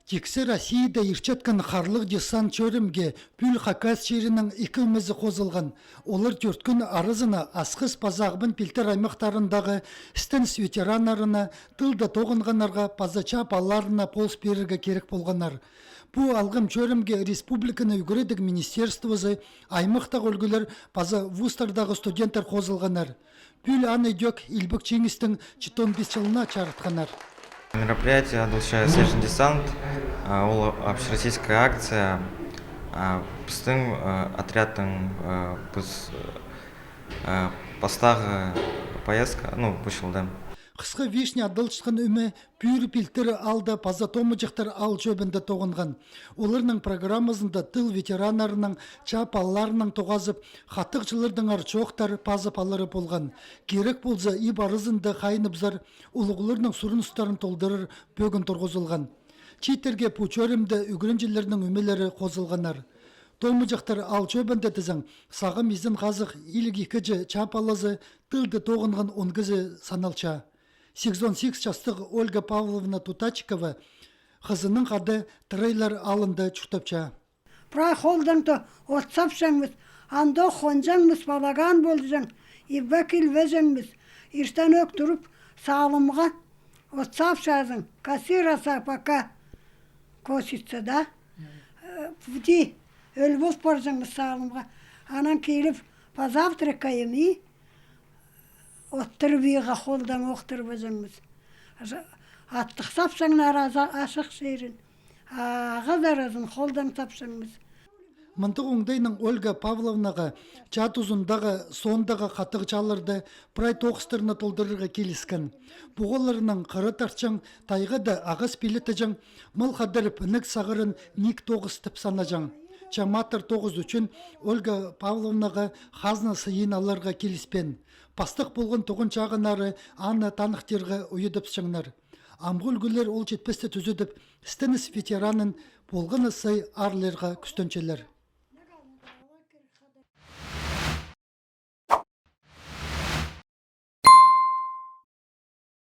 Тексе Россияда ирчеткан харлық десан чөрімге бүл хакас жерінің екі өмізі қозылған. Олар төрткін арызына асқыз пазағбын пілтер аймақтарындағы стенс ветеранарына, тылда тоғынғанарға, пазача баларына полс берігі керек болғанар. Бұ алғым чөрімге республиканы үгіредік министерствозы, аймақтағы өлгілер паза вустардағы студенттер қозылғанар. Бүл аны дөк илбік чеңістің 15 жылына чарытқанар. Мероприятие «Снежный десант» общероссийская акция. Біздің отрядтың постағы поездка, бұл жылда. Қысқы вишня адылшықын үмі пүйір пілтері алда паза томыжықтар ал жөбінді тоғынған. Оларының программасында тыл ветеранарының чапаларының тоғазып, хаттық жылырдың арчоқтар пазып алары болған. Керек болса и барызында қайыныбзар ұлығыларының сұрын ұстарын толдырыр бөгін тұрғызылған. Читерге пучөрімді үгірінжілерінің үмелері қозылғанар. Томыжықтар ал жөбінді тізің, сағым изін қазық илік екіжі чапалазы тылды тоғынған оңгізі саналча. 88 жастық Ольга Павловна Тутачикова қызының қады трейлер алынды чүртөпча. Пра холданты отсапсаңыз, андо хонжаңыз балаган болжаң, иббакил везеңіз, иртан өк тұрып сағылымға отсапсазың, кассираса пока косится, да? Пути өлбос баржаңыз сағылымға, анан келіп позавтракаем и оттырбиға қолдан оқтырып өзіңіз. Аттық сапсаңнар ашық сейрін. Ағыз аразын қолдан сапсаңыз. Мындық оңдайның Ольга Павловнаға чат ұзындағы сондағы қатығы чалырды прай тоқыстырына толдырырға келіскен. Бұғыларының қыры тарчың, тайғы да ағыз пилеті жың, мұл қадырып үнік сағырын ник тоғыз тіп санажың. Чаматыр тоғыз үшін Ольга Павловнаға қазна сыйын аларға келіспен. Пастық болған тұғын чағынары аны танықтырға ұйыдып шыңнар. Амғыл гүлер ол жетпесті түзедіп, стеніс ветеранын болғаны сай арлерға күстөнчелер.